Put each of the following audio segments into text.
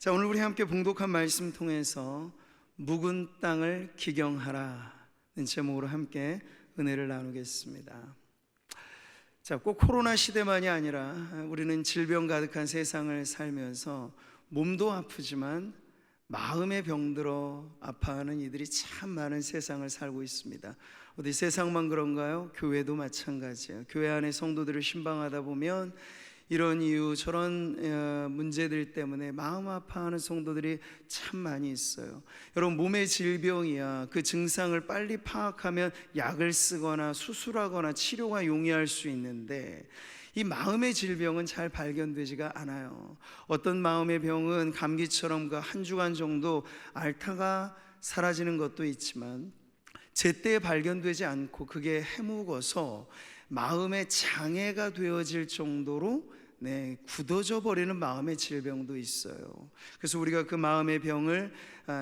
자, 오늘 우리 함께 봉독한 말씀 통해서 묵은 땅을 기경하라는 제목으로 함께 은혜를 나누겠습니다. 자, 꼭 코로나 시대만이 아니라 우리는 질병 가득한 세상을 살면서 몸도 아프지만 마음의 병들어 아파하는 이들이 참 많은 세상을 살고 있습니다. 어디 세상만 그런가요? 교회도 마찬가지예요. 교회 안에 성도들을 신방하다 보면 이런 이유 저런 문제들 때문에 마음 아파하는 성도들이 참 많이 있어요. 여러분, 몸의 질병이야 그 증상을 빨리 파악하면 약을 쓰거나 수술하거나 치료가 용이할 수 있는데 이 마음의 질병은 잘 발견되지가 않아요. 어떤 마음의 병은 감기처럼 그 한 주간 정도 앓다가 사라지는 것도 있지만 제때 발견되지 않고 그게 해묵어서 마음의 장애가 되어질 정도로 굳어져 버리는 마음의 질병도 있어요. 그래서 우리가 그 마음의 병을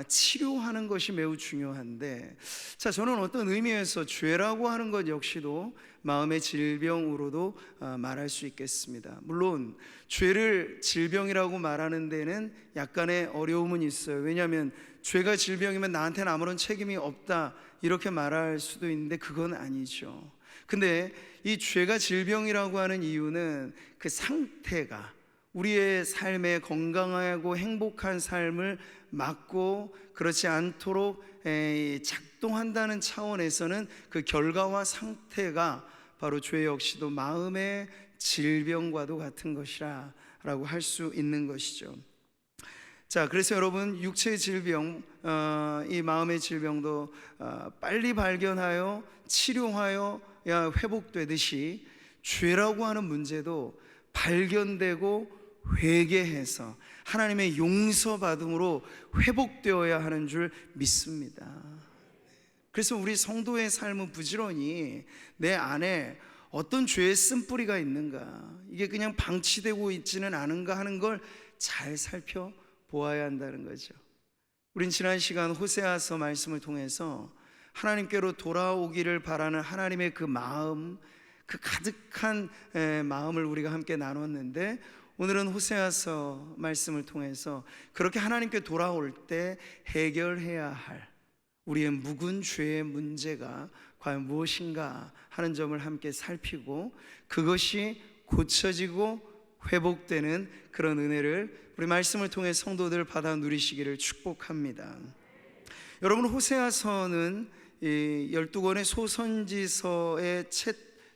치료하는 것이 매우 중요한데, 자, 저는 어떤 의미에서 죄라고 하는 것 역시도 마음의 질병으로도 말할 수 있겠습니다. 물론 죄를 질병이라고 말하는 데는 약간의 어려움은 있어요. 왜냐하면 죄가 질병이면 나한테는 아무런 책임이 없다 이렇게 말할 수도 있는데 그건 아니죠. 근데 이 죄가 질병이라고 하는 이유는 그 상태가 우리의 삶에 건강하고 행복한 삶을 막고 그렇지 않도록 작동한다는 차원에서는 그 결과와 상태가 바로 죄 역시도 마음의 질병과도 같은 것이라고 할 수 있는 것이죠. 자, 그래서 여러분, 육체의 질병, 이 마음의 질병도 빨리 발견하여 치료하여 회복되듯이 죄라고 하는 문제도 발견되고 회개해서 하나님의 용서받음으로 회복되어야 하는 줄 믿습니다. 그래서 우리 성도의 삶은 부지런히 내 안에 어떤 죄의 쓴뿌리가 있는가, 이게 그냥 방치되고 있지는 않은가 하는 걸 잘 살펴보아야 한다는 거죠. 우린 지난 시간 호세아서 말씀을 통해서 하나님께로 돌아오기를 바라는 하나님의 그 마음, 그 가득한 마음을 우리가 함께 나눴는데, 오늘은 호세아서 말씀을 통해서 그렇게 하나님께 돌아올 때 해결해야 할 우리의 묵은 죄의 문제가 과연 무엇인가 하는 점을 함께 살피고 그것이 고쳐지고 회복되는 그런 은혜를 우리 말씀을 통해 성도들 받아 누리시기를 축복합니다. 여러분, 호세아서는 12권의 소선지서의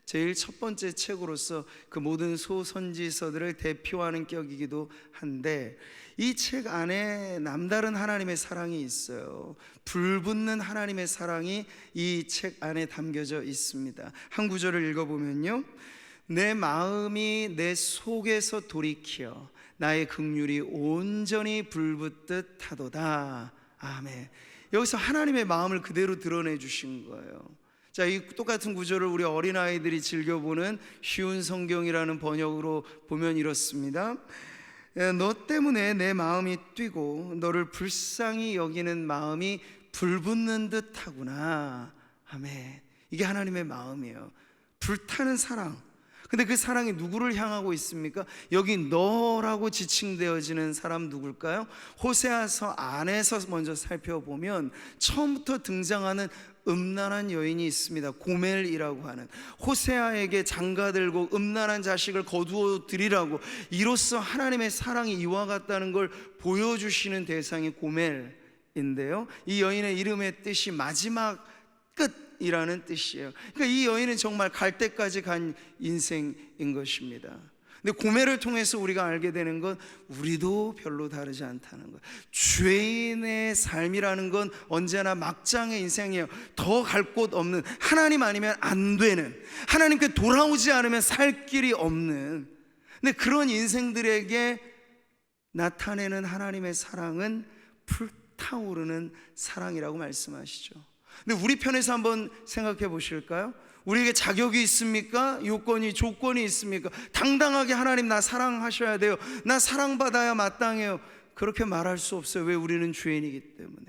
제일 첫 번째 책으로서 그 모든 소선지서들을 대표하는 격이기도 한데, 이 책 안에 남다른 하나님의 사랑이 있어요. 불붙는 하나님의 사랑이 이 책 안에 담겨져 있습니다. 한 구절을 읽어보면요, 내 마음이 내 속에서 돌이켜 나의 긍휼이 온전히 불붙듯 하도다. 아멘. 여기서 하나님의 마음을 그대로 드러내 주신 거예요. 자, 이 똑같은 구절을 우리 어린아이들이 즐겨보는 쉬운 성경이라는 번역으로 보면 이렇습니다. 너 때문에 내 마음이 뛰고 너를 불쌍히 여기는 마음이 불붙는 듯 하구나. 아멘. 이게 하나님의 마음이에요. 불타는 사랑. 근데 그 사랑이 누구를 향하고 있습니까? 여기 너라고 지칭되어지는 사람 누굴까요? 호세아서 안에서 먼저 살펴보면 처음부터 등장하는 음란한 여인이 있습니다. 고멜이라고 하는, 호세아에게 장가들고 음란한 자식을 거두어 드리라고 이로써 하나님의 사랑이 이와 같다는 걸 보여주시는 대상이 고멜인데요, 이 여인의 이름의 뜻이 마지막 끝 이라는 뜻이에요. 그러니까 이 여인은 정말 갈 때까지 간 인생인 것입니다. 근데 고멜을 통해서 우리가 알게 되는 건 우리도 별로 다르지 않다는 것. 죄인의 삶이라는 건 언제나 막장의 인생이에요. 더 갈 곳 없는, 하나님 아니면 안 되는, 하나님께 돌아오지 않으면 살 길이 없는, 근데 그런 인생들에게 나타내는 하나님의 사랑은 불타오르는 사랑이라고 말씀하시죠. 근데 우리 편에서 한번 생각해 보실까요? 우리에게 자격이 있습니까? 요건이, 조건이 있습니까? 당당하게 하나님 나 사랑하셔야 돼요, 나 사랑받아야 마땅해요, 그렇게 말할 수 없어요. 왜? 우리는 죄인이기 때문에.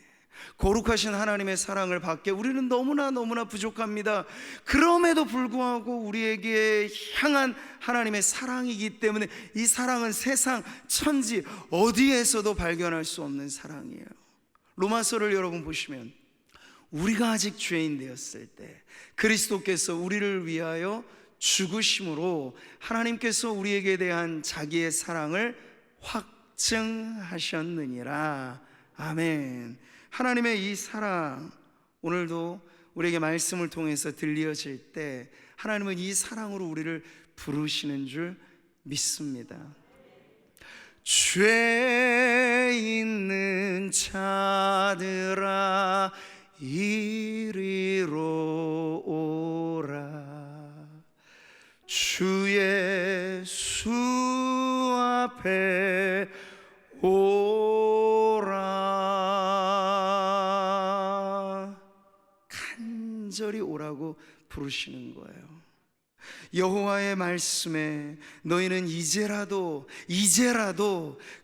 거룩하신 하나님의 사랑을 받게 우리는 너무나 부족합니다. 그럼에도 불구하고 우리에게 향한 하나님의 사랑이기 때문에 이 사랑은 세상 천지 어디에서도 발견할 수 없는 사랑이에요. 로마서를 여러분 보시면 우리가 아직 죄인 되었을 때 그리스도께서 우리를 위하여 죽으심으로 하나님께서 우리에게 대한 자기의 사랑을 확증하셨느니라. 아멘. 하나님의 이 사랑, 오늘도 우리에게 말씀을 통해서 들려질 때 하나님은 이 사랑으로 우리를 부르시는 줄 믿습니다. 죄 있는 자들아 이리로 오라. 주 예수 앞에 오라. 간절히 오라고 부르시는 거예요. 여호와의 말씀에 너희는 이제라도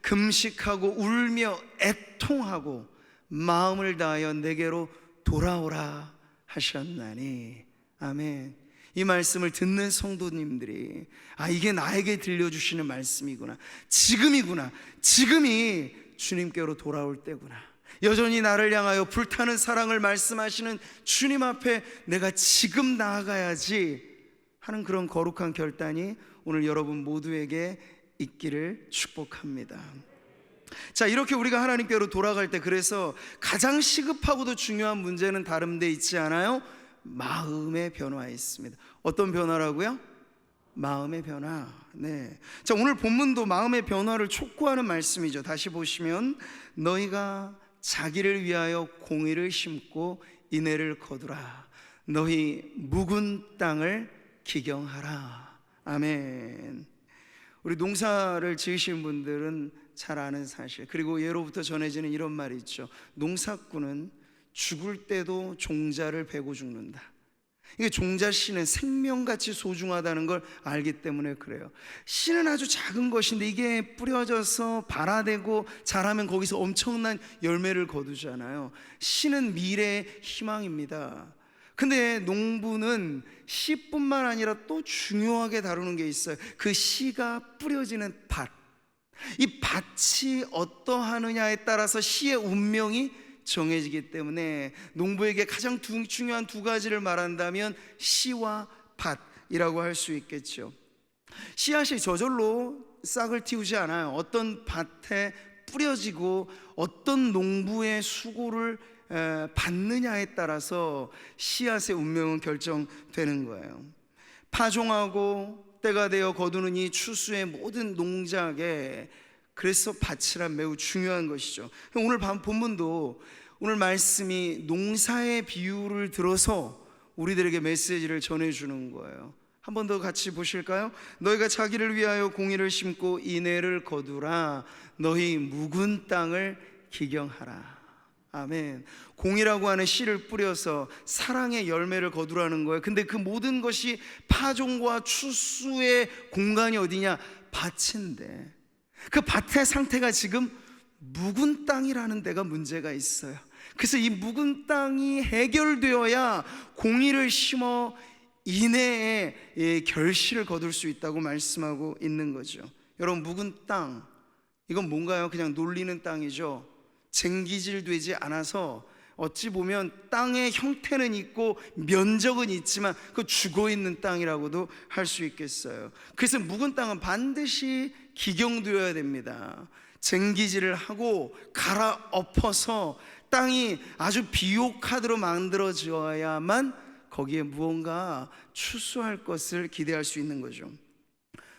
금식하고 울며 애통하고 마음을 다하여 내게로 돌아오라 하셨나니. 아멘. 이 말씀을 듣는 성도님들이 이게 나에게 들려주시는 말씀이구나, 지금이구나, 지금이 주님께로 돌아올 때구나, 여전히 나를 향하여 불타는 사랑을 말씀하시는 주님 앞에 내가 지금 나아가야지 하는 그런 거룩한 결단이 오늘 여러분 모두에게 있기를 축복합니다. 자, 이렇게 우리가 하나님께로 돌아갈 때 그래서 가장 시급하고도 중요한 문제는 다른 데 있지 않아요? 마음의 변화에 있습니다. 어떤 변화라고요? 마음의 변화. 네. 자, 오늘 본문도 마음의 변화를 촉구하는 말씀이죠. 다시 보시면 너희가 자기를 위하여 공의를 심고 인애를 거두라. 너희 묵은 땅을 기경하라. 아멘. 우리 농사를 지으신 분들은 잘 아는 사실, 그리고 예로부터 전해지는 이런 말이 있죠. 농사꾼은 죽을 때도 종자를 베고 죽는다. 이게 종자 씨는 생명같이 소중하다는 걸 알기 때문에 그래요. 씨는 아주 작은 것인데 이게 뿌려져서 발아되고 자라면 거기서 엄청난 열매를 거두잖아요. 씨는 미래의 희망입니다. 근데 농부는 씨뿐만 아니라 또 중요하게 다루는 게 있어요. 그 씨가 뿌려지는 밭. 이 밭이 어떠하느냐에 따라서 씨의 운명이 정해지기 때문에 농부에게 가장 중요한 두 가지를 말한다면 씨와 밭이라고 할 수 있겠죠. 씨앗이 저절로 싹을 틔우지 않아요. 어떤 밭에 뿌려지고 어떤 농부의 수고를 받느냐에 따라서 씨앗의 운명은 결정되는 거예요. 파종하고 때가 되어 거두는 이 추수의 모든 농작에 그래서 밭이란 매우 중요한 것이죠. 오늘 본문도 오늘 말씀이 농사의 비유를 들어서 우리들에게 메시지를 전해주는 거예요. 한 번 더 같이 보실까요? 너희가 자기를 위하여 공의를 심고 인애를 거두라. 너희 묵은 땅을 기경하라. 아멘. 공이라고 하는 씨를 뿌려서 사랑의 열매를 거두라는 거예요. 근데 그 모든 것이 파종과 추수의 공간이 어디냐? 밭인데 그 밭의 상태가 지금 묵은 땅이라는 데가 문제가 있어요. 그래서 이 묵은 땅이 해결되어야 공의를 심어 인애의 결실을 거둘 수 있다고 말씀하고 있는 거죠. 여러분, 묵은 땅, 이건 뭔가요? 그냥 놀리는 땅이죠. 쟁기질 되지 않아서 어찌 보면 땅의 형태는 있고 면적은 있지만 그 죽어있는 땅이라고도 할 수 있겠어요. 그래서 묵은 땅은 반드시 기경되어야 됩니다. 쟁기질을 하고 갈아엎어서 땅이 아주 비옥하도록 만들어져야만 거기에 무언가 추수할 것을 기대할 수 있는 거죠.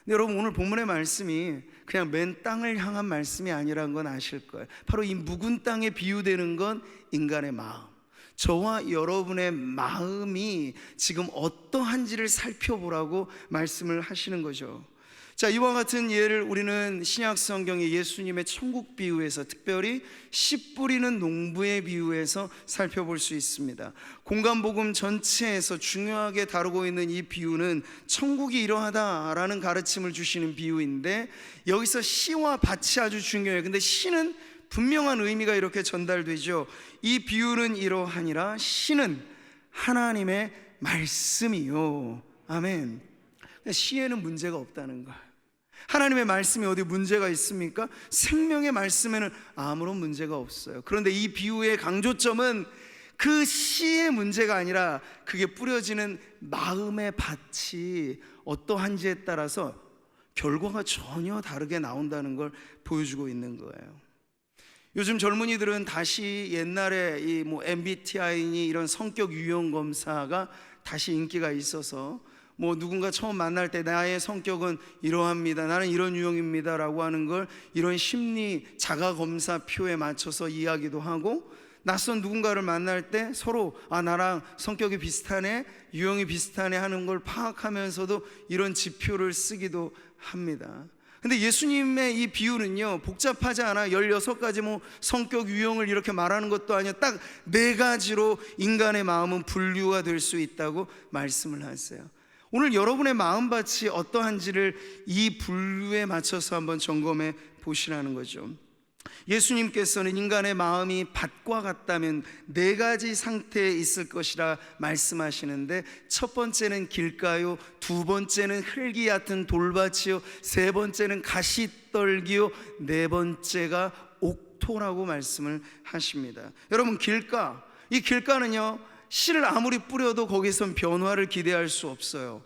근데 여러분, 오늘 본문의 말씀이 그냥 맨 땅을 향한 말씀이 아니라는 건 아실 거예요. 바로 이 묵은 땅에 비유되는 건 인간의 마음, 저와 여러분의 마음이 지금 어떠한지를 살펴보라고 말씀을 하시는 거죠. 자, 이와 같은 예를 우리는 신약 성경의 예수님의 천국 비유에서, 특별히 씨 뿌리는 농부의 비유에서 살펴볼 수 있습니다. 공간복음 전체에서 중요하게 다루고 있는 이 비유는 천국이 이러하다라는 가르침을 주시는 비유인데, 여기서 씨와 밭이 아주 중요해요. 근데 씨는 분명한 의미가 이렇게 전달되죠. 이 비유는 이러하니라. 씨는 하나님의 말씀이요. 아멘. 씨에는 문제가 없다는 거예요. 하나님의 말씀이 어디 문제가 있습니까? 생명의 말씀에는 아무런 문제가 없어요. 그런데 이 비유의 강조점은 그 씨의 문제가 아니라 그게 뿌려지는 마음의 밭이 어떠한지에 따라서 결과가 전혀 다르게 나온다는 걸 보여주고 있는 거예요. 요즘 젊은이들은 다시 옛날에 이 MBTI니 이런 성격 유형 검사가 다시 인기가 있어서 누군가 처음 만날 때 나의 성격은 이러합니다, 나는 이런 유형입니다 라고 하는 걸 이런 심리 자가검사표에 맞춰서 이야기도 하고, 낯선 누군가를 만날 때 서로 나랑 성격이 비슷하네, 유형이 비슷하네 하는 걸 파악하면서도 이런 지표를 쓰기도 합니다. 근데 예수님의 이 비유는요, 복잡하지 않아. 16가지 성격 유형을 이렇게 말하는 것도 아니야. 딱 4가지로 인간의 마음은 분류가 될 수 있다고 말씀을 하세요. 오늘 여러분의 마음밭이 어떠한지를 이 분류에 맞춰서 한번 점검해 보시라는 거죠. 예수님께서는 인간의 마음이 밭과 같다면 4가지 상태에 있을 것이라 말씀하시는데, 첫 번째는 길가요, 두 번째는 흙이 얕은 돌밭이요, 세 번째는 가시떨기요, 네 번째가 옥토라고 말씀을 하십니다. 여러분, 길가, 이 길가는요, 씨를 아무리 뿌려도 거기선 변화를 기대할 수 없어요.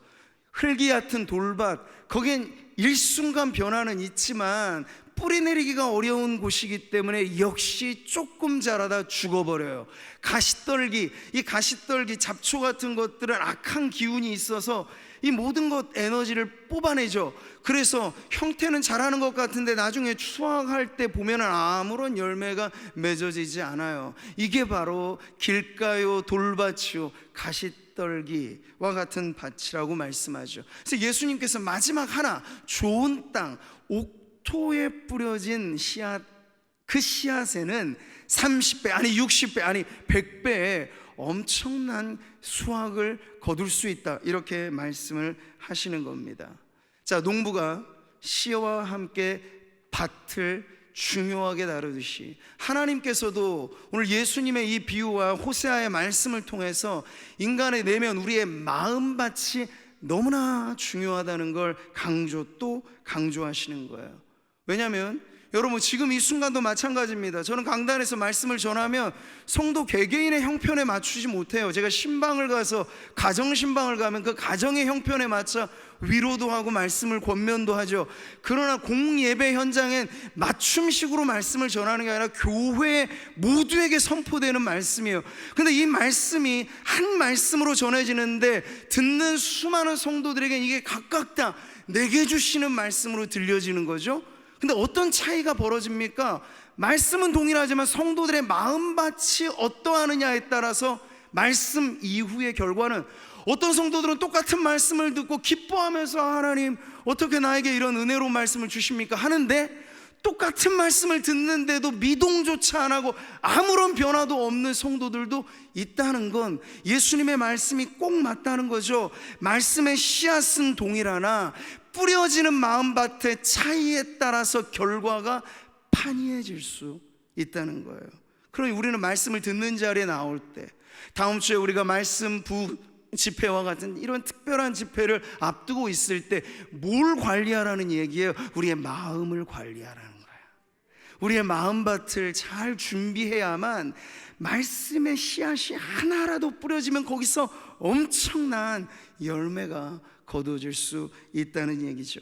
흙이 얕은 돌밭, 거긴 일순간 변화는 있지만 뿌리 내리기가 어려운 곳이기 때문에 역시 조금 자라다 죽어버려요. 가시떨기, 이 가시떨기 잡초 같은 것들은 악한 기운이 있어서 이 모든 것 에너지를 뽑아내죠. 그래서 형태는 자라는 것 같은데 나중에 수확할 때 보면 아무런 열매가 맺어지지 않아요. 이게 바로 길가요, 돌밭이요, 가시떨기와 같은 밭이라고 말씀하죠. 그래서 예수님께서 마지막 하나, 좋은 땅, 옥토에 뿌려진 씨앗, 그 씨앗에는 30배 아니 60배 아니 100배의 엄청난 수확을 거둘 수 있다, 이렇게 말씀을 하시는 겁니다. 자, 농부가 씨와 함께 밭을 중요하게 다루듯이 하나님께서도 오늘 예수님의 이 비유와 호세아의 말씀을 통해서 인간의 내면, 우리의 마음밭이 너무나 중요하다는 걸 또 강조하시는 거예요. 왜냐하면 여러분, 지금 이 순간도 마찬가지입니다. 저는 강단에서 말씀을 전하면 성도 개개인의 형편에 맞추지 못해요. 제가 신방을 가서, 가정신방을 가면 그 가정의 형편에 맞춰 위로도 하고 말씀을 권면도 하죠. 그러나 공예배 현장엔 맞춤식으로 말씀을 전하는 게 아니라 교회 모두에게 선포되는 말씀이에요. 근데 이 말씀이 한 말씀으로 전해지는데 듣는 수많은 성도들에게 이게 각각 다 내게 주시는 말씀으로 들려지는 거죠. 근데 어떤 차이가 벌어집니까? 말씀은 동일하지만 성도들의 마음밭이 어떠하느냐에 따라서 말씀 이후의 결과는, 어떤 성도들은 똑같은 말씀을 듣고 기뻐하면서 하나님 어떻게 나에게 이런 은혜로운 말씀을 주십니까? 하는데 똑같은 말씀을 듣는데도 미동조차 안 하고 아무런 변화도 없는 성도들도 있다는 건 예수님의 말씀이 꼭 맞다는 거죠. 말씀의 씨앗은 동일하나 뿌려지는 마음밭의 차이에 따라서 결과가 판이해질 수 있다는 거예요. 그러니 우리는 말씀을 듣는 자리에 나올 때, 다음 주에 우리가 말씀 집회와 같은 이런 특별한 집회를 앞두고 있을 때 뭘 관리하라는 얘기예요? 우리의 마음을 관리하라는 거예요. 우리의 마음밭을 잘 준비해야만 말씀의 씨앗이 하나라도 뿌려지면 거기서 엄청난 열매가 거두어질 수 있다는 얘기죠.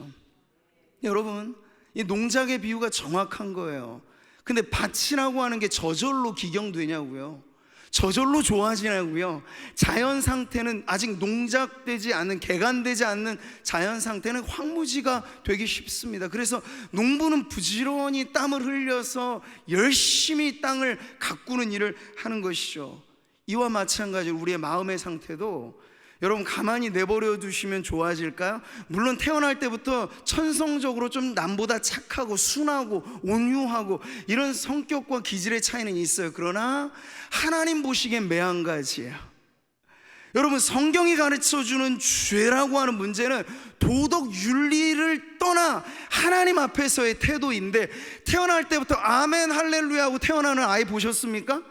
여러분, 이 농작의 비유가 정확한 거예요. 근데 밭이라고 하는 게 저절로 기경되냐고요? 저절로 좋아지냐고요? 자연 상태는, 아직 농작되지 않는, 개간되지 않는 자연 상태는 황무지가 되기 쉽습니다. 그래서 농부는 부지런히 땀을 흘려서 열심히 땅을 가꾸는 일을 하는 것이죠. 이와 마찬가지로 우리의 마음의 상태도 여러분 가만히 내버려 두시면 좋아질까요? 물론 태어날 때부터 천성적으로 좀 남보다 착하고 순하고 온유하고 이런 성격과 기질의 차이는 있어요. 그러나 하나님 보시기엔 매한가지예요. 여러분, 성경이 가르쳐주는 죄라고 하는 문제는 도덕 윤리를 떠나 하나님 앞에서의 태도인데, 태어날 때부터 아멘 할렐루야 하고 태어나는 아이 보셨습니까?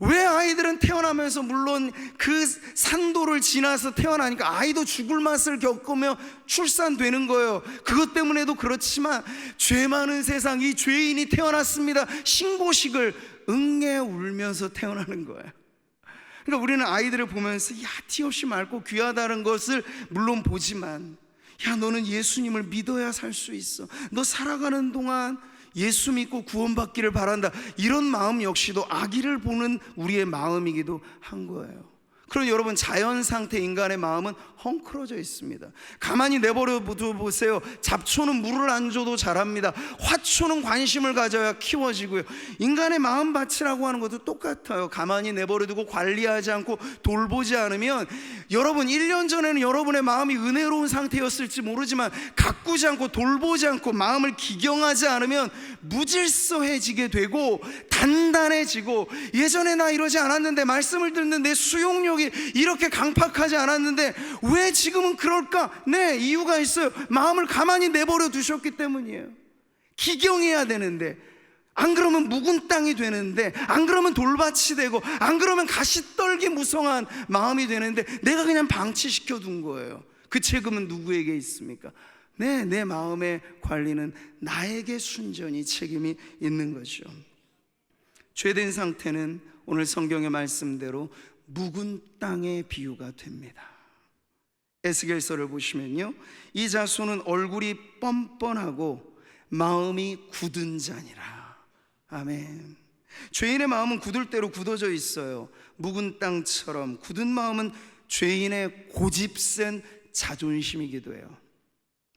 왜 아이들은 태어나면서, 물론 그 산도를 지나서 태어나니까 아이도 죽을 맛을 겪으며 출산되는 거예요. 그것 때문에도 그렇지만 죄 많은 세상, 이 죄인이 태어났습니다, 신고식을 응애 울면서 태어나는 거예요. 그러니까 우리는 아이들을 보면서 티 없이 맑고 귀하다는 것을 물론 보지만, 너는 예수님을 믿어야 살 수 있어, 너 살아가는 동안 예수 믿고 구원받기를 바란다, 이런 마음 역시도 아기를 보는 우리의 마음이기도 한 거예요. 그럼 여러분, 자연 상태 인간의 마음은 헝클어져 있습니다. 가만히 내버려 보세요. 잡초는 물을 안 줘도 자랍니다. 화초는 관심을 가져야 키워지고요. 인간의 마음밭이라고 하는 것도 똑같아요. 가만히 내버려두고 관리하지 않고 돌보지 않으면, 여러분 1년 전에는 여러분의 마음이 은혜로운 상태였을지 모르지만 가꾸지 않고 돌보지 않고 마음을 기경하지 않으면 무질서해지게 되고 단단해지고, 예전에 나 이러지 않았는데, 말씀을 듣는 내 수용력이 이렇게 강팍하지 않았는데 왜 지금은 그럴까? 네, 이유가 있어요. 마음을 가만히 내버려 두셨기 때문이에요. 기경해야 되는데, 안 그러면 묵은 땅이 되는데, 안 그러면 돌밭이 되고, 안 그러면 가시떨기 무성한 마음이 되는데 내가 그냥 방치시켜 둔 거예요. 그 책임은 누구에게 있습니까? 네, 내 마음의 관리는 나에게 순전히 책임이 있는 거죠. 죄된 상태는 오늘 성경의 말씀대로 묵은 땅의 비유가 됩니다. 에스겔서를 보시면요, 이 자손은 얼굴이 뻔뻔하고 마음이 굳은 자니라. 아멘. 죄인의 마음은 굳을 대로 굳어져 있어요. 묵은 땅처럼 굳은 마음은 죄인의 고집센 자존심이기도 해요.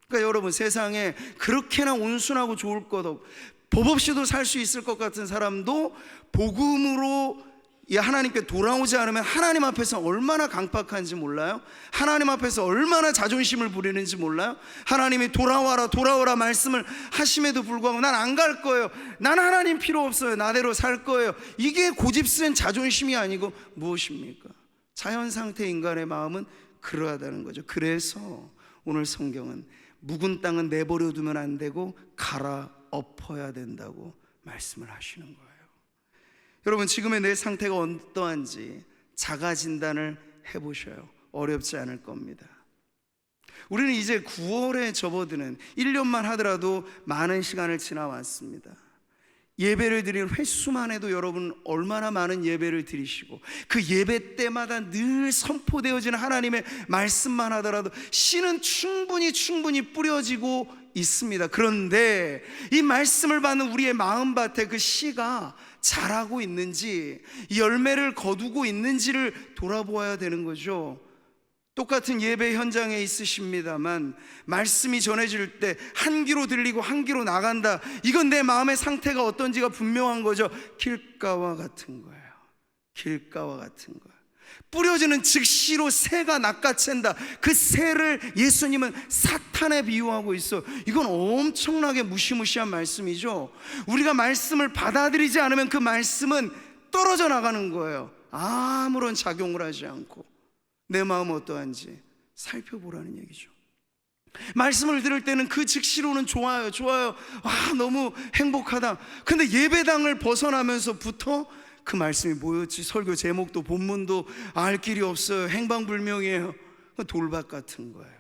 그러니까 여러분, 세상에 그렇게나 온순하고 좋을 것 없고 법 없이도 살 수 있을 것 같은 사람도 복음으로 하나님께 돌아오지 않으면 하나님 앞에서 얼마나 강팍한지 몰라요? 하나님 앞에서 얼마나 자존심을 부리는지 몰라요? 하나님이 돌아와라 돌아오라 말씀을 하심에도 불구하고 난 안 갈 거예요, 난 하나님 필요 없어요, 나대로 살 거예요, 이게 고집센 자존심이 아니고 무엇입니까? 자연상태 인간의 마음은 그러하다는 거죠. 그래서 오늘 성경은 묵은 땅은 내버려 두면 안 되고 갈아엎어야 된다고 말씀을 하시는 거예요. 여러분, 지금의 내 상태가 어떠한지 자가 진단을 해보셔요. 어렵지 않을 겁니다. 우리는 이제 9월에 접어드는 1년만 하더라도 많은 시간을 지나왔습니다. 예배를 드리는 횟수만 해도 여러분 얼마나 많은 예배를 드리시고, 그 예배 때마다 늘 선포되어지는 하나님의 말씀만 하더라도 씨는 충분히 뿌려지고 있습니다. 그런데 이 말씀을 받는 우리의 마음밭에 그 씨가 자라고 있는지, 열매를 거두고 있는지를 돌아보아야 되는 거죠. 똑같은 예배 현장에 있으십니다만 말씀이 전해질 때 한 귀로 들리고 한 귀로 나간다, 이건 내 마음의 상태가 어떤지가 분명한 거죠. 길가와 같은 거예요. 길가와 같은 거예요. 뿌려지는 즉시로 새가 낚아챈다. 그 새를 예수님은 사탄에 비유하고 있어. 이건 엄청나게 무시무시한 말씀이죠. 우리가 말씀을 받아들이지 않으면 그 말씀은 떨어져 나가는 거예요. 아무런 작용을 하지 않고. 내 마음 어떠한지 살펴보라는 얘기죠. 말씀을 들을 때는 그 즉시로는 좋아요. 와, 너무 행복하다. 근데 예배당을 벗어나면서부터 그 말씀이 뭐였지? 설교 제목도 본문도 알 길이 없어요. 행방불명이에요. 돌밭 같은 거예요.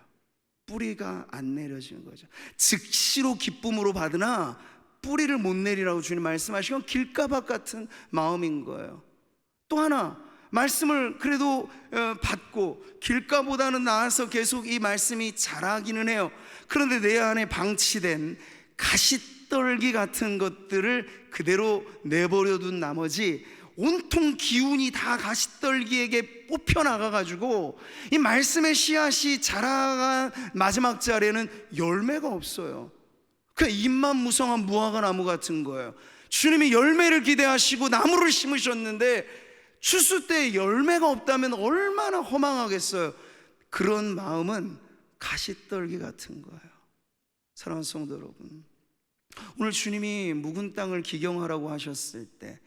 뿌리가 안 내려지는 거죠. 즉시로 기쁨으로 받으나 뿌리를 못 내리라고 주님 말씀하신 건 길가밭 같은 마음인 거예요. 또 하나, 말씀을 그래도 받고 길가보다는 나아서 계속 이 말씀이 자라기는 해요. 그런데 내 안에 방치된 가시떨기 같은 것들을 그대로 내버려둔 나머지 온통 기운이 다 가시떨기에게 뽑혀나가가지고 이 말씀의 씨앗이 자라간 마지막 자리에는 열매가 없어요. 그 잎만 무성한 무화과 나무 같은 거예요. 주님이 열매를 기대하시고 나무를 심으셨는데 추수 때 열매가 없다면 얼마나 허망하겠어요. 그런 마음은 가시떨기 같은 거예요. 사랑하는 성도 여러분, 오늘 주님이 묵은 땅을 기경하라고 하셨을 때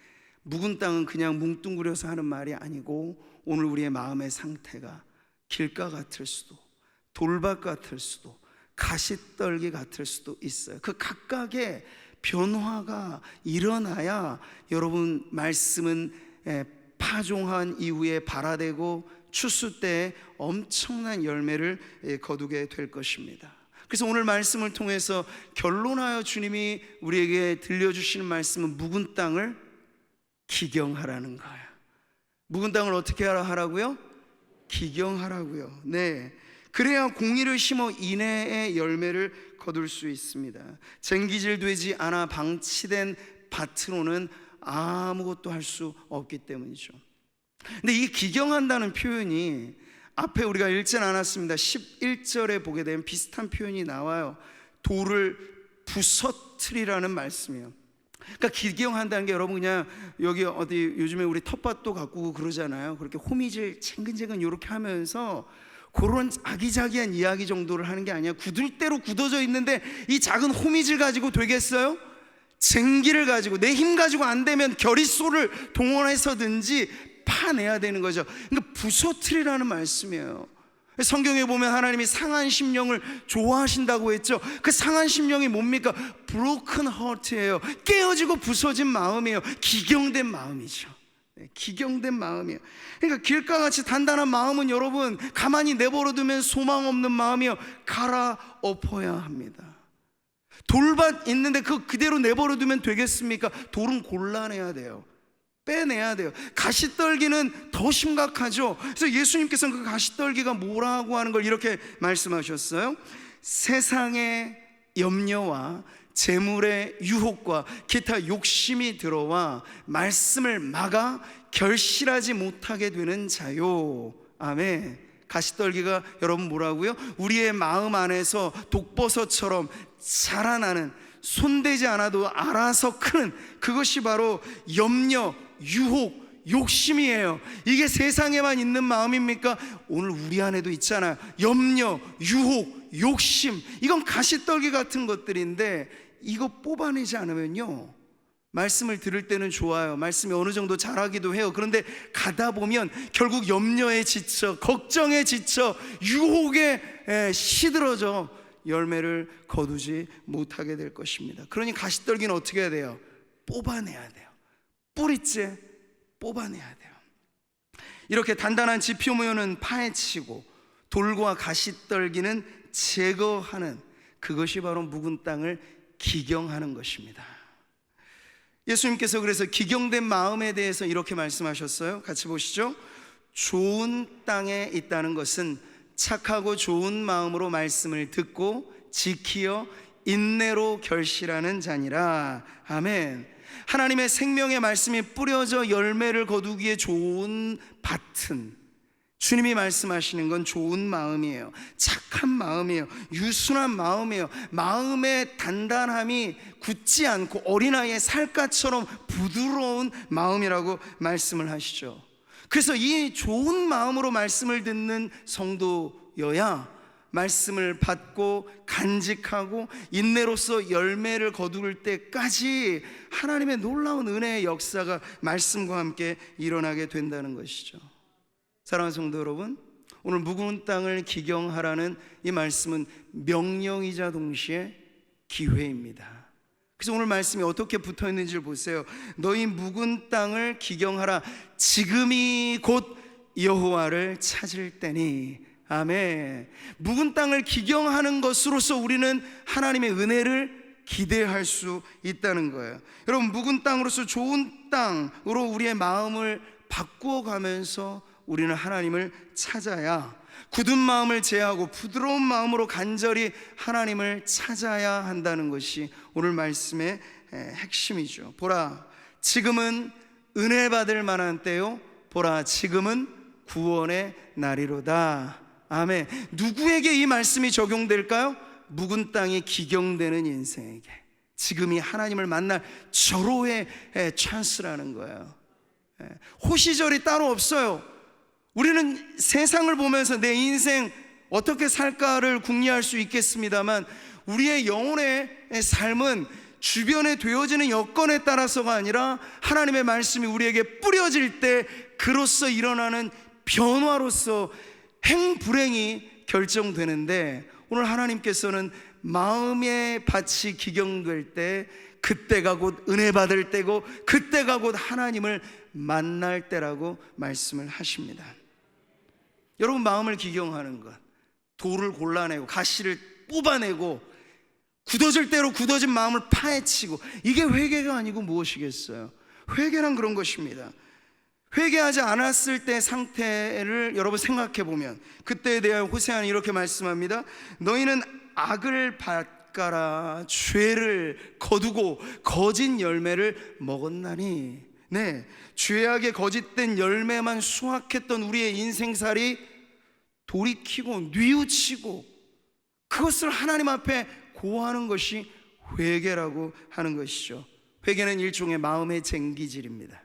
묵은 땅은 그냥 뭉뚱그려서 하는 말이 아니고 오늘 우리의 마음의 상태가 길가 같을 수도, 돌밭 같을 수도, 가시떨기 같을 수도 있어요. 그 각각의 변화가 일어나야 여러분 말씀은 파종한 이후에 발화되고 추수 때 엄청난 열매를 거두게 될 것입니다. 그래서 오늘 말씀을 통해서 결론하여 주님이 우리에게 들려주시는 말씀은 묵은 땅을 기경하라는 거예요. 묵은 땅을 어떻게 하라고요? 기경하라고요. 네, 그래야 공의를 심어 인애의 열매를 거둘 수 있습니다. 쟁기질 되지 않아 방치된 밭으로는 아무것도 할 수 없기 때문이죠. 근데 이 기경한다는 표현이 앞에 우리가 읽진 않았습니다. 11절에 보게 되면 비슷한 표현이 나와요. 돌을 부서뜨리라는 말씀이에요. 그러니까 기경한다는 게 여러분 그냥 여기 어디 요즘에 우리 텃밭도 가꾸고 그러잖아요. 그렇게 호미질 챙근챙근 이렇게 하면서 그런 아기자기한 이야기 정도를 하는 게 아니야. 굳을 대로 굳어져 있는데 이 작은 호미질 가지고 되겠어요? 쟁기를 가지고 내 힘 가지고 안 되면 결의소를 동원해서든지 파내야 되는 거죠. 그러니까 부서뜨리라는 말씀이에요. 성경에 보면 하나님이 상한 심령을 좋아하신다고 했죠. 그 상한 심령이 뭡니까? broken heart예요. 깨어지고 부서진 마음이에요. 기경된 마음이죠. 기경된 마음이에요. 그러니까 길가같이 단단한 마음은 여러분 가만히 내버려두면 소망 없는 마음이요, 갈아엎어야 합니다. 돌밭 있는데 그대로 내버려두면 되겠습니까? 돌은 골라내야 돼요. 빼내야 돼요. 가시떨기는 더 심각하죠. 그래서 예수님께서는 그 가시떨기가 뭐라고 하는 걸 이렇게 말씀하셨어요. 세상의 염려와 재물의 유혹과 기타 욕심이 들어와 말씀을 막아 결실하지 못하게 되는 자요. 아멘. 가시떨기가 여러분 뭐라고요? 우리의 마음 안에서 독버섯처럼 자라나는, 손대지 않아도 알아서 크는 그것이 바로 염려, 유혹, 욕심이에요. 이게 세상에만 있는 마음입니까? 오늘 우리 안에도 있잖아요. 염려, 유혹, 욕심. 이건 가시떨기 같은 것들인데 이거 뽑아내지 않으면요, 말씀을 들을 때는 좋아요. 말씀이 어느 정도 잘하기도 해요. 그런데 가다 보면 결국 염려에 지쳐, 걱정에 지쳐, 유혹에 시들어져 열매를 거두지 못하게 될 것입니다. 그러니 가시떨기는 어떻게 해야 돼요? 뽑아내야 돼요. 뿌리째 뽑아내야 돼요. 이렇게 단단한 지 표면은 파헤치고 돌과 가시떨기는 제거하는, 그것이 바로 묵은 땅을 기경하는 것입니다. 예수님께서 그래서 기경된 마음에 대해서 이렇게 말씀하셨어요. 같이 보시죠. 좋은 땅에 있다는 것은 착하고 좋은 마음으로 말씀을 듣고 지키어 인내로 결실하는 자니라. 아멘. 하나님의 생명의 말씀이 뿌려져 열매를 거두기에 좋은 밭은, 주님이 말씀하시는 건 좋은 마음이에요. 착한 마음이에요. 유순한 마음이에요. 마음의 단단함이 굳지 않고 어린아이의 살갗처럼 부드러운 마음이라고 말씀을 하시죠. 그래서 이 좋은 마음으로 말씀을 듣는 성도여야 말씀을 받고 간직하고 인내로서 열매를 거둘 때까지 하나님의 놀라운 은혜의 역사가 말씀과 함께 일어나게 된다는 것이죠. 사랑하는 성도 여러분, 오늘 묵은 땅을 기경하라는 이 말씀은 명령이자 동시에 기회입니다. 그래서 오늘 말씀이 어떻게 붙어 있는지를 보세요. 너희 묵은 땅을 기경하라. 지금이 곧 여호와를 찾을 때니. 아멘. 묵은 땅을 기경하는 것으로서 우리는 하나님의 은혜를 기대할 수 있다는 거예요. 여러분, 묵은 땅으로서 좋은 땅으로 우리의 마음을 바꾸어가면서 우리는 하나님을 찾아야, 굳은 마음을 제하고 부드러운 마음으로 간절히 하나님을 찾아야 한다는 것이 오늘 말씀의 핵심이죠. 보라, 지금은 은혜 받을 만한 때요, 보라, 지금은 구원의 날이로다. 아멘. 누구에게 이 말씀이 적용될까요? 묵은 땅이 기경되는 인생에게. 지금이 하나님을 만날 절호의 찬스라는 거예요. 호시절이 따로 없어요. 우리는 세상을 보면서 내 인생 어떻게 살까를 궁리할 수 있겠습니다만 우리의 영혼의 삶은 주변에 되어지는 여건에 따라서가 아니라 하나님의 말씀이 우리에게 뿌려질 때 그로써 일어나는 변화로서 행불행이 결정되는데, 오늘 하나님께서는 마음의 밭이 기경될 때 그때가 곧 은혜 받을 때고 그때가 곧 하나님을 만날 때라고 말씀을 하십니다. 여러분, 마음을 기경하는 것, 돌을 골라내고 가시를 뽑아내고 굳어질 대로 굳어진 마음을 파헤치고, 이게 회개가 아니고 무엇이겠어요? 회개란 그런 것입니다. 회개하지 않았을 때 상태를 여러분 생각해 보면, 그때에 대하여 호세아는 이렇게 말씀합니다. 너희는 악을 밭가라 죄를 거두고 거짓 열매를 먹었나니. 네, 죄악의 거짓된 열매만 수확했던 우리의 인생살이 돌이키고 뉘우치고 그것을 하나님 앞에 고하는 것이 회개라고 하는 것이죠. 회개는 일종의 마음의 쟁기질입니다.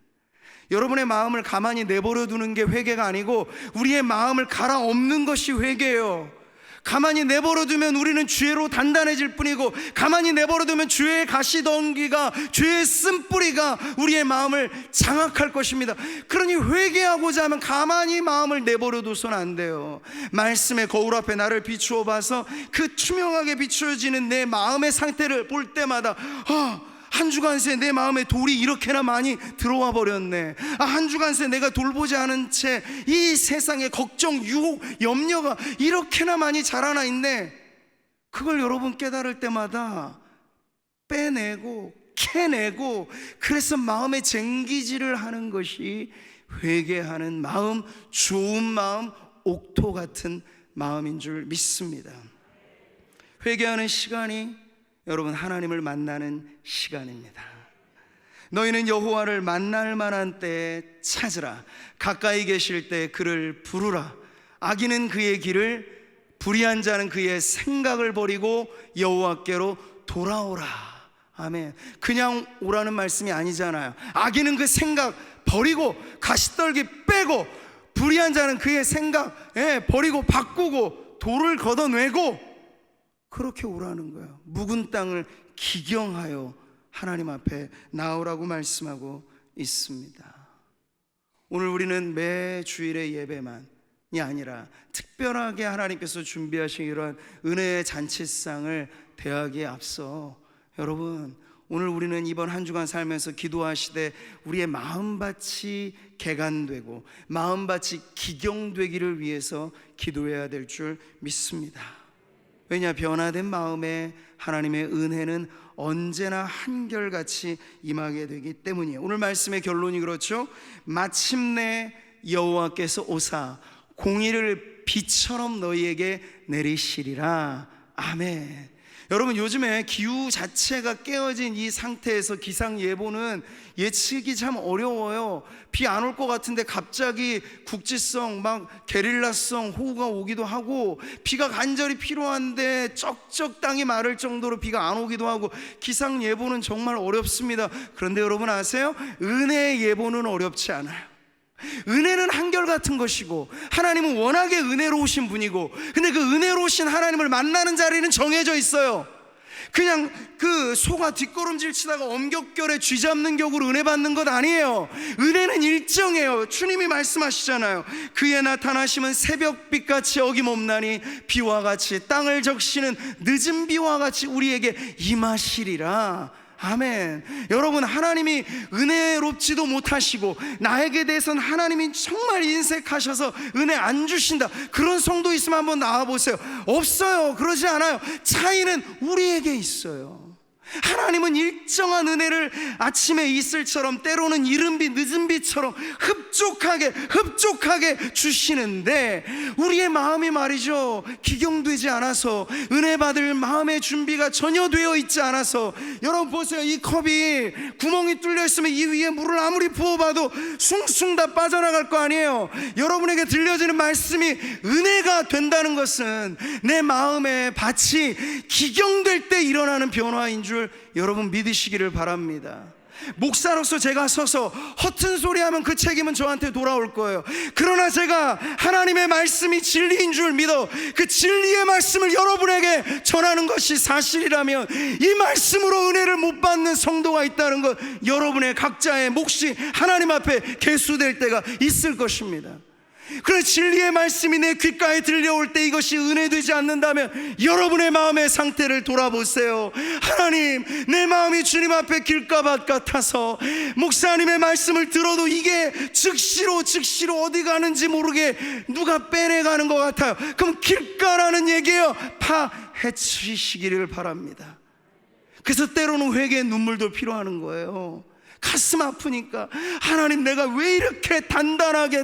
여러분의 마음을 가만히 내버려 두는 게 회개가 아니고 우리의 마음을 갈아엎는 것이 회개예요. 가만히 내버려 두면 우리는 죄로 단단해질 뿐이고, 가만히 내버려 두면 죄의 가시덩기가, 죄의 쓴뿌리가 우리의 마음을 장악할 것입니다. 그러니 회개하고자 하면 가만히 마음을 내버려 둬서는 안 돼요. 말씀의 거울 앞에 나를 비추어 봐서 그 투명하게 비추어지는 내 마음의 상태를 볼 때마다 한 주간 새 내 마음에 돌이 이렇게나 많이 들어와 버렸네. 한 주간 새 내가 돌보지 않은 채 이 세상에 걱정, 유혹, 염려가 이렇게나 많이 자라나 있네. 그걸 여러분 깨달을 때마다 빼내고 캐내고, 그래서 마음의 쟁기질을 하는 것이 회개하는 마음, 좋은 마음, 옥토 같은 마음인 줄 믿습니다. 회개하는 시간이 여러분 하나님을 만나는 시간입니다. 너희는 여호와를 만날 만한 때에 찾으라. 가까이 계실 때 그를 부르라. 악인은 그의 길을, 불의한 자는 그의 생각을 버리고 여호와께로 돌아오라. 아멘. 그냥 오라는 말씀이 아니잖아요. 악인은 그 생각 버리고 가시떨기 빼고, 불의한 자는 그의 생각 버리고 바꾸고 돌을 걷어내고 그렇게 오라는 거예요. 묵은 땅을 기경하여 하나님 앞에 나오라고 말씀하고 있습니다. 오늘 우리는 매 주일의 예배만이 아니라 특별하게 하나님께서 준비하신 이러한 은혜의 잔치상을 대하기에 앞서, 여러분, 오늘 우리는 이번 한 주간 살면서 기도하시되 우리의 마음밭이 개간되고 마음밭이 기경되기를 위해서 기도해야 될 줄 믿습니다. 왜냐, 변화된 마음에 하나님의 은혜는 언제나 한결같이 임하게 되기 때문이에요. 오늘 말씀의 결론이 그렇죠. 마침내 여호와께서 오사 공의를 비처럼 너희에게 내리시리라. 아멘. 여러분, 요즘에 기후 자체가 깨어진 이 상태에서 기상예보는 예측이 참 어려워요. 비 안 올 것 같은데 갑자기 국지성 막 게릴라성 호우가 오기도 하고, 비가 간절히 필요한데 쩍쩍 땅이 마를 정도로 비가 안 오기도 하고, 기상예보는 정말 어렵습니다. 그런데 여러분 아세요? 은혜의 예보는 어렵지 않아요. 은혜는 한결같은 것이고, 하나님은 워낙에 은혜로우신 분이고, 근데 그 은혜로우신 하나님을 만나는 자리는 정해져 있어요. 그냥 그 소가 뒷걸음질 치다가 엄격결에 쥐 잡는 격으로 은혜 받는 것 아니에요. 은혜는 일정해요. 주님이 말씀하시잖아요. 그의 나타나심은 새벽빛같이 어김없나니 비와 같이 땅을 적시는 늦은 비와 같이 우리에게 임하시리라. 아멘. 여러분, 하나님이 은혜롭지도 못하시고 나에게 대해서는 하나님이 정말 인색하셔서 은혜 안 주신다, 그런 성도 있으면 한번 나와보세요. 없어요. 그러지 않아요. 차이는 우리에게 있어요. 하나님은 일정한 은혜를 아침에 이슬처럼, 때로는 이른 비 늦은 비처럼 흡족하게 주시는데, 우리의 마음이 말이죠, 기경되지 않아서, 은혜 받을 마음의 준비가 전혀 되어 있지 않아서, 여러분 보세요. 이 컵이 구멍이 뚫려 있으면 이 위에 물을 아무리 부어봐도 숭숭 다 빠져나갈 거 아니에요. 여러분에게 들려지는 말씀이 은혜가 된다는 것은 내 마음의 밭이 기경될 때 일어나는 변화인 줄 여러분 믿으시기를 바랍니다. 목사로서 제가 서서 허튼 소리 하면 그 책임은 저한테 돌아올 거예요. 그러나 제가 하나님의 말씀이 진리인 줄 믿어 그 진리의 말씀을 여러분에게 전하는 것이 사실이라면 이 말씀으로 은혜를 못 받는 성도가 있다는 것, 여러분의 각자의 몫이 하나님 앞에 계수될 때가 있을 것입니다. 그래서 진리의 말씀이 내 귓가에 들려올 때 이것이 은혜되지 않는다면 여러분의 마음의 상태를 돌아보세요. 하나님, 내 마음이 주님 앞에 길가밭 같아서 목사님의 말씀을 들어도 이게 즉시로 어디 가는지 모르게 누가 빼내가는 것 같아요. 그럼 길가라는 얘기예요. 파헤치시기를 바랍니다. 그래서 때로는 회개의 눈물도 필요한 거예요. 가슴 아프니까 하나님, 내가 왜 이렇게 단단하게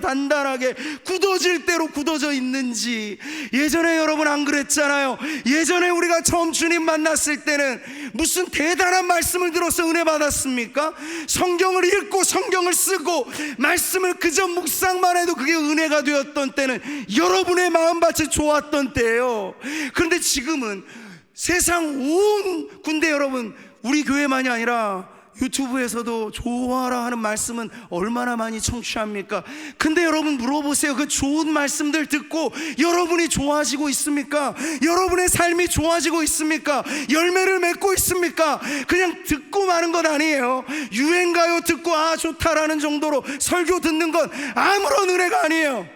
굳어질 대로 굳어져 있는지. 예전에 여러분 안 그랬잖아요. 예전에 우리가 처음 주님 만났을 때는 무슨 대단한 말씀을 들어서 은혜 받았습니까? 성경을 읽고 성경을 쓰고 말씀을 그저 묵상만 해도 그게 은혜가 되었던 때는 여러분의 마음밭이 좋았던 때예요. 그런데 지금은 세상 온 군대, 여러분 우리 교회만이 아니라 유튜브에서도 좋아라 하는 말씀은 얼마나 많이 청취합니까? 근데 여러분 물어보세요. 그 좋은 말씀들 듣고 여러분이 좋아지고 있습니까? 여러분의 삶이 좋아지고 있습니까? 열매를 맺고 있습니까? 그냥 듣고 마는 건 아니에요. 유행가요 듣고 아 좋다라는 정도로 설교 듣는 건 아무런 은혜가 아니에요.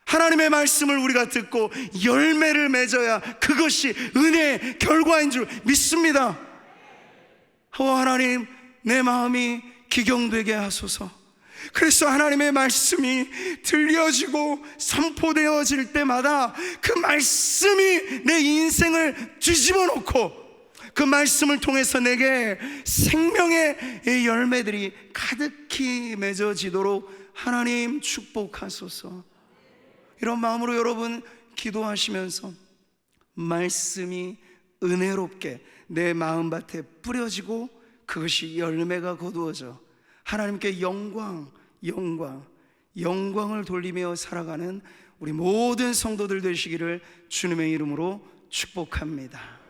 하나님의 말씀을 우리가 듣고 열매를 맺어야 그것이 은혜의 결과인 줄 믿습니다. 하나님, 내 마음이 기경되게 하소서. 그래서 하나님의 말씀이 들려지고 선포되어질 때마다 그 말씀이 내 인생을 뒤집어 놓고 그 말씀을 통해서 내게 생명의 열매들이 가득히 맺어지도록 하나님 축복하소서. 이런 마음으로 여러분 기도하시면서 말씀이 은혜롭게 내 마음밭에 뿌려지고 그것이 열매가 거두어져 하나님께 영광을 돌리며 살아가는 우리 모든 성도들 되시기를 주님의 이름으로 축복합니다.